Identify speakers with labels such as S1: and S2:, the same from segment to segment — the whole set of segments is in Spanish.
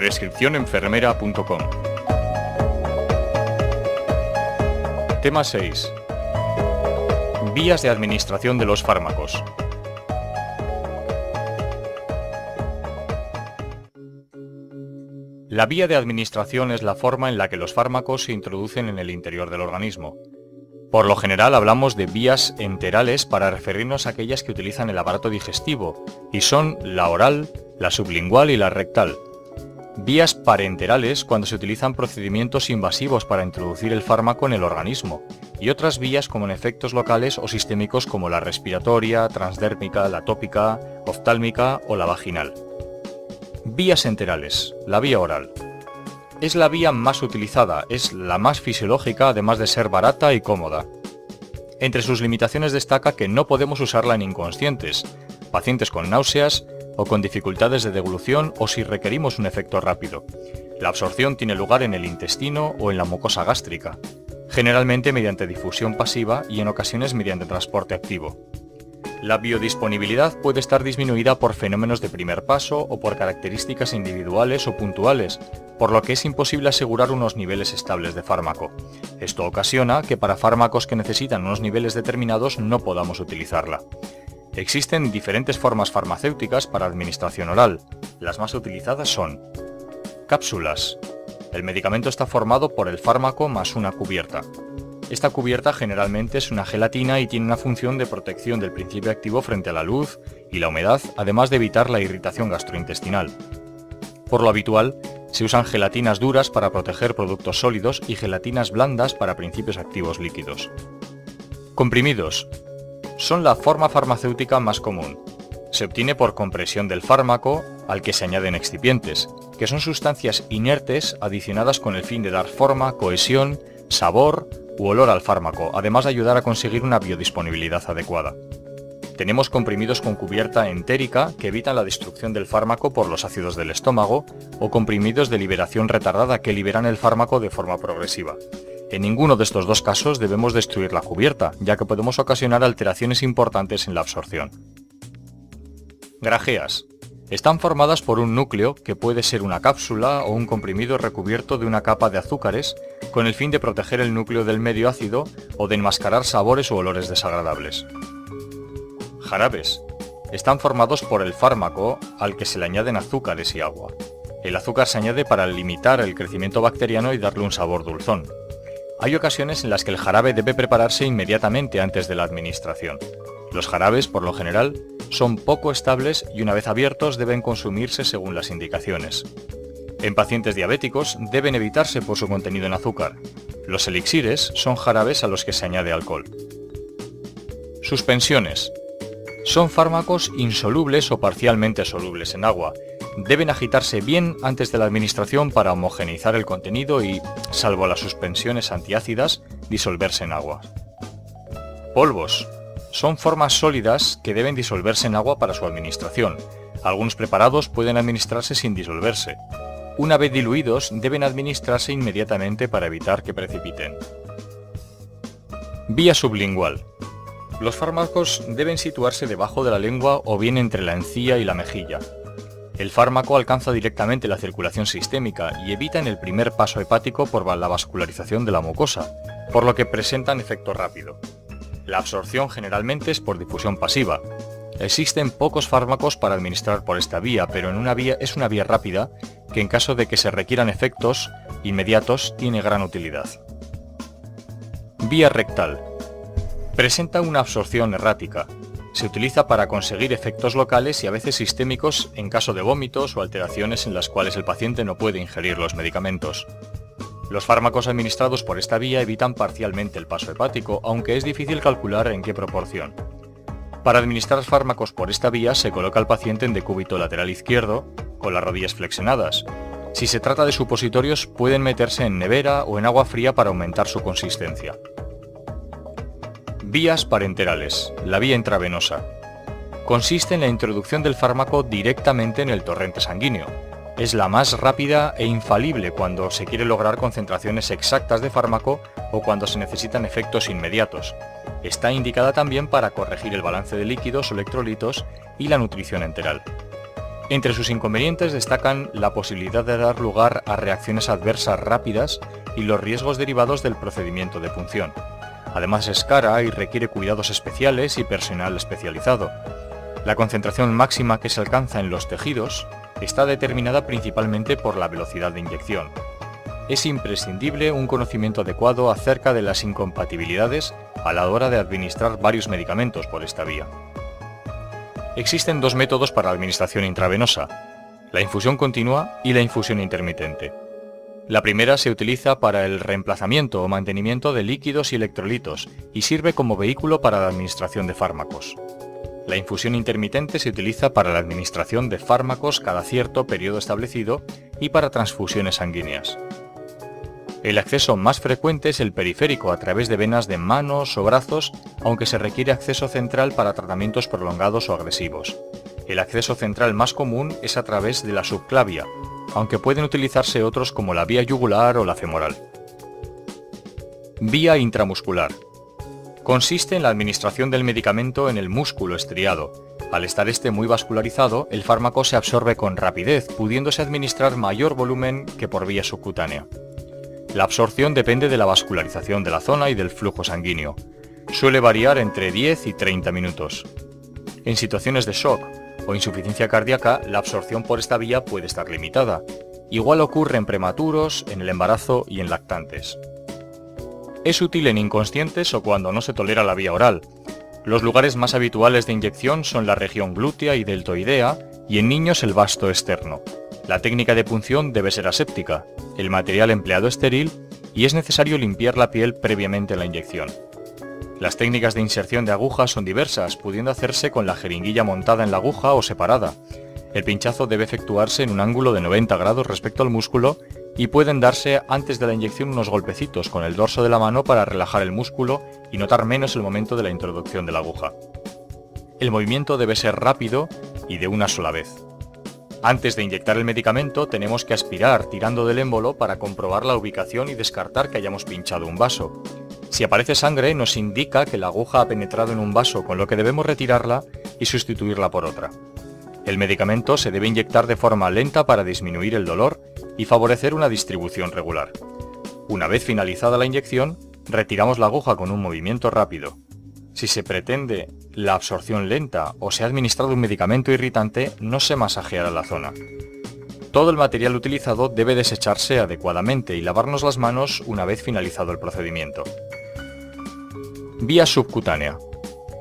S1: Prescripciónenfermera.com. Tema 6. Vías de administración de los fármacos. La vía de administración es la forma en la que los fármacos se introducen en el interior del organismo. Por lo general hablamos de vías enterales para referirnos a aquellas que utilizan el aparato digestivo, y son la oral, la sublingual y la rectal. Vías parenterales cuando se utilizan procedimientos invasivos para introducir el fármaco en el organismo, y otras vías como en efectos locales o sistémicos como la respiratoria, transdérmica, la tópica, oftálmica o la vaginal. Vías enterales. La vía oral. Es la vía más utilizada, es la más fisiológica, además de ser barata y cómoda. Entre sus limitaciones destaca que no podemos usarla en inconscientes, pacientes con náuseas o con dificultades de deglución o si requerimos un efecto rápido. La absorción tiene lugar en el intestino o en la mucosa gástrica, generalmente mediante difusión pasiva y en ocasiones mediante transporte activo. La biodisponibilidad puede estar disminuida por fenómenos de primer paso o por características individuales o puntuales, por lo que es imposible asegurar unos niveles estables de fármaco. Esto ocasiona que para fármacos que necesitan unos niveles determinados no podamos utilizarla. Existen diferentes formas farmacéuticas para administración oral. Las más utilizadas son cápsulas. El medicamento está formado por el fármaco más una cubierta. Esta cubierta generalmente es una gelatina y tiene una función de protección del principio activo frente a la luz y la humedad, además de evitar la irritación gastrointestinal. Por lo habitual, se usan gelatinas duras para proteger productos sólidos y gelatinas blandas para principios activos líquidos. Comprimidos. Son la forma farmacéutica más común. Se obtiene por compresión del fármaco, al que se añaden excipientes, que son sustancias inertes adicionadas con el fin de dar forma, cohesión, sabor u olor al fármaco, además de ayudar a conseguir una biodisponibilidad adecuada. Tenemos comprimidos con cubierta entérica que evitan la destrucción del fármaco por los ácidos del estómago o comprimidos de liberación retardada que liberan el fármaco de forma progresiva. En ninguno de estos dos casos debemos destruir la cubierta, ya que podemos ocasionar alteraciones importantes en la absorción. Grajeas. Están formadas por un núcleo, que puede ser una cápsula o un comprimido recubierto de una capa de azúcares, con el fin de proteger el núcleo del medio ácido o de enmascarar sabores u olores desagradables. Jarabes. Están formados por el fármaco, al que se le añaden azúcares y agua. El azúcar se añade para limitar el crecimiento bacteriano y darle un sabor dulzón. Hay ocasiones en las que el jarabe debe prepararse inmediatamente antes de la administración. Los jarabes, por lo general, son poco estables y una vez abiertos deben consumirse según las indicaciones. En pacientes diabéticos deben evitarse por su contenido en azúcar. Los elixires son jarabes a los que se añade alcohol. Suspensiones. Son fármacos insolubles o parcialmente solubles en agua. Deben agitarse bien antes de la administración para homogeneizar el contenido y, salvo las suspensiones antiácidas, disolverse en agua. Polvos. Son formas sólidas que deben disolverse en agua para su administración. Algunos preparados pueden administrarse sin disolverse. Una vez diluidos, deben administrarse inmediatamente para evitar que precipiten. Vía sublingual. Los fármacos deben situarse debajo de la lengua o bien entre la encía y la mejilla. El fármaco alcanza directamente la circulación sistémica y evitan el primer paso hepático por la vascularización de la mucosa, por lo que presentan efecto rápido. La absorción generalmente es por difusión pasiva. Existen pocos fármacos para administrar por esta vía, pero es una vía rápida que en caso de que se requieran efectos inmediatos tiene gran utilidad. Vía rectal. Presenta una absorción errática. Se utiliza para conseguir efectos locales y a veces sistémicos en caso de vómitos o alteraciones en las cuales el paciente no puede ingerir los medicamentos. Los fármacos administrados por esta vía evitan parcialmente el paso hepático, aunque es difícil calcular en qué proporción. Para administrar fármacos por esta vía se coloca al paciente en decúbito lateral izquierdo, con las rodillas flexionadas. Si se trata de supositorios, pueden meterse en nevera o en agua fría para aumentar su consistencia. Vías parenterales. La vía intravenosa. Consiste en la introducción del fármaco directamente en el torrente sanguíneo. Es la más rápida e infalible cuando se quiere lograr concentraciones exactas de fármaco o cuando se necesitan efectos inmediatos. Está indicada también para corregir el balance de líquidos o electrolitos y la nutrición enteral. Entre sus inconvenientes destacan la posibilidad de dar lugar a reacciones adversas rápidas y los riesgos derivados del procedimiento de punción. Además es cara y requiere cuidados especiales y personal especializado. La concentración máxima que se alcanza en los tejidos está determinada principalmente por la velocidad de inyección. Es imprescindible un conocimiento adecuado acerca de las incompatibilidades a la hora de administrar varios medicamentos por esta vía. Existen dos métodos para la administración intravenosa: la infusión continua y la infusión intermitente. La primera se utiliza para el reemplazamiento o mantenimiento de líquidos y electrolitos y sirve como vehículo para la administración de fármacos. La infusión intermitente se utiliza para la administración de fármacos cada cierto periodo establecido y para transfusiones sanguíneas. El acceso más frecuente es el periférico a través de venas de manos o brazos, aunque se requiere acceso central para tratamientos prolongados o agresivos. El acceso central más común es a través de la subclavia, aunque pueden utilizarse otros como la vía yugular o la femoral. Vía intramuscular. Consiste en la administración del medicamento en el músculo estriado. Al estar este muy vascularizado, el fármaco se absorbe con rapidez, pudiéndose administrar mayor volumen que por vía subcutánea. La absorción depende de la vascularización de la zona y del flujo sanguíneo. Suele variar entre 10 y 30 minutos. En situaciones de shock o insuficiencia cardíaca, la absorción por esta vía puede estar limitada. Igual ocurre en prematuros, en el embarazo y en lactantes. Es útil en inconscientes o cuando no se tolera la vía oral. Los lugares más habituales de inyección son la región glútea y deltoidea y en niños el vasto externo. La técnica de punción debe ser aséptica, el material empleado estéril y es necesario limpiar la piel previamente a la inyección. Las técnicas de inserción de agujas son diversas, pudiendo hacerse con la jeringuilla montada en la aguja o separada. El pinchazo debe efectuarse en un ángulo de 90 grados respecto al músculo y pueden darse antes de la inyección unos golpecitos con el dorso de la mano para relajar el músculo y notar menos el momento de la introducción de la aguja. El movimiento debe ser rápido y de una sola vez. Antes de inyectar el medicamento tenemos que aspirar tirando del émbolo para comprobar la ubicación y descartar que hayamos pinchado un vaso. Si aparece sangre nos indica que la aguja ha penetrado en un vaso, con lo que debemos retirarla y sustituirla por otra. El medicamento se debe inyectar de forma lenta para disminuir el dolor y favorecer una distribución regular. Una vez finalizada la inyección, retiramos la aguja con un movimiento rápido. Si se pretende la absorción lenta o se ha administrado un medicamento irritante, no se masajeará la zona. Todo el material utilizado debe desecharse adecuadamente y lavarnos las manos una vez finalizado el procedimiento. Vía subcutánea.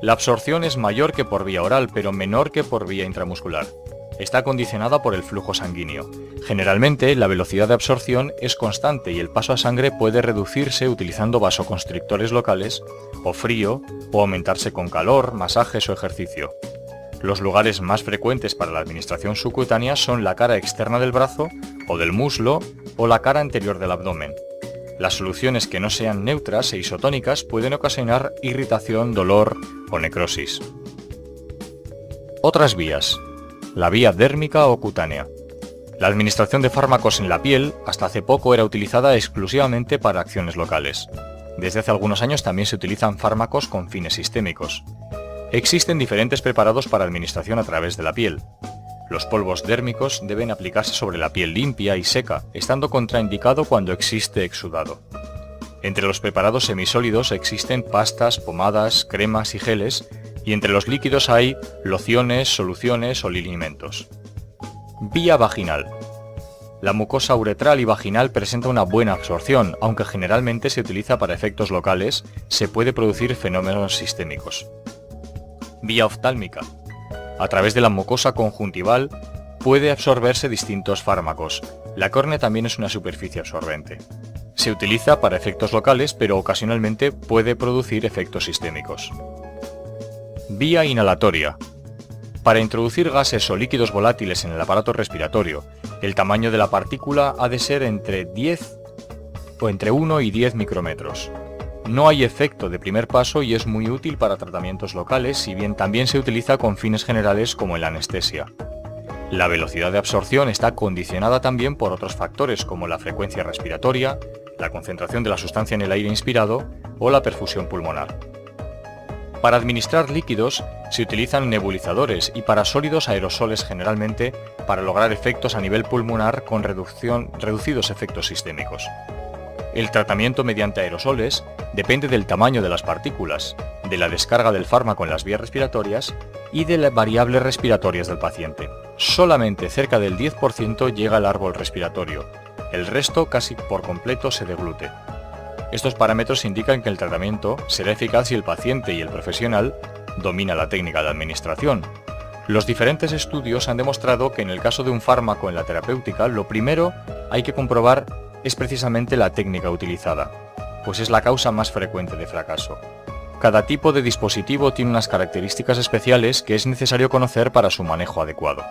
S1: La absorción es mayor que por vía oral, pero menor que por vía intramuscular. Está condicionada por el flujo sanguíneo. Generalmente, la velocidad de absorción es constante y el paso a sangre puede reducirse utilizando vasoconstrictores locales, o frío, o aumentarse con calor, masajes o ejercicio. Los lugares más frecuentes para la administración subcutánea son la cara externa del brazo o del muslo o la cara anterior del abdomen. Las soluciones que no sean neutras e isotónicas pueden ocasionar irritación, dolor o necrosis. Otras vías. La vía dérmica o cutánea. La administración de fármacos en la piel hasta hace poco era utilizada exclusivamente para acciones locales. Desde hace algunos años también se utilizan fármacos con fines sistémicos. Existen diferentes preparados para administración a través de la piel. Los polvos dérmicos deben aplicarse sobre la piel limpia y seca, estando contraindicado cuando existe exudado. Entre los preparados semisólidos existen pastas, pomadas, cremas y geles, y entre los líquidos hay lociones, soluciones o linimentos. Vía vaginal. La mucosa uretral y vaginal presenta una buena absorción, aunque generalmente se utiliza para efectos locales, se puede producir fenómenos sistémicos. Vía oftálmica. A través de la mucosa conjuntival puede absorberse distintos fármacos. La córnea también es una superficie absorbente. Se utiliza para efectos locales, pero ocasionalmente puede producir efectos sistémicos. Vía inhalatoria. Para introducir gases o líquidos volátiles en el aparato respiratorio, el tamaño de la partícula ha de ser entre 1 y 10 micrómetros. No hay efecto de primer paso y es muy útil para tratamientos locales, si bien también se utiliza con fines generales como en la anestesia. La velocidad de absorción está condicionada también por otros factores como la frecuencia respiratoria, la concentración de la sustancia en el aire inspirado o la perfusión pulmonar. Para administrar líquidos se utilizan nebulizadores y para sólidos aerosoles generalmente para lograr efectos a nivel pulmonar con reducidos efectos sistémicos. El tratamiento mediante aerosoles depende del tamaño de las partículas, de la descarga del fármaco en las vías respiratorias y de las variables respiratorias del paciente. Solamente cerca del 10% llega al árbol respiratorio, el resto casi por completo se deglute. Estos parámetros indican que el tratamiento será eficaz si el paciente y el profesional domina la técnica de administración. Los diferentes estudios han demostrado que en el caso de un fármaco en la terapéutica, lo primero hay que comprobar es precisamente la técnica utilizada, pues es la causa más frecuente de fracaso. Cada tipo de dispositivo tiene unas características especiales que es necesario conocer para su manejo adecuado.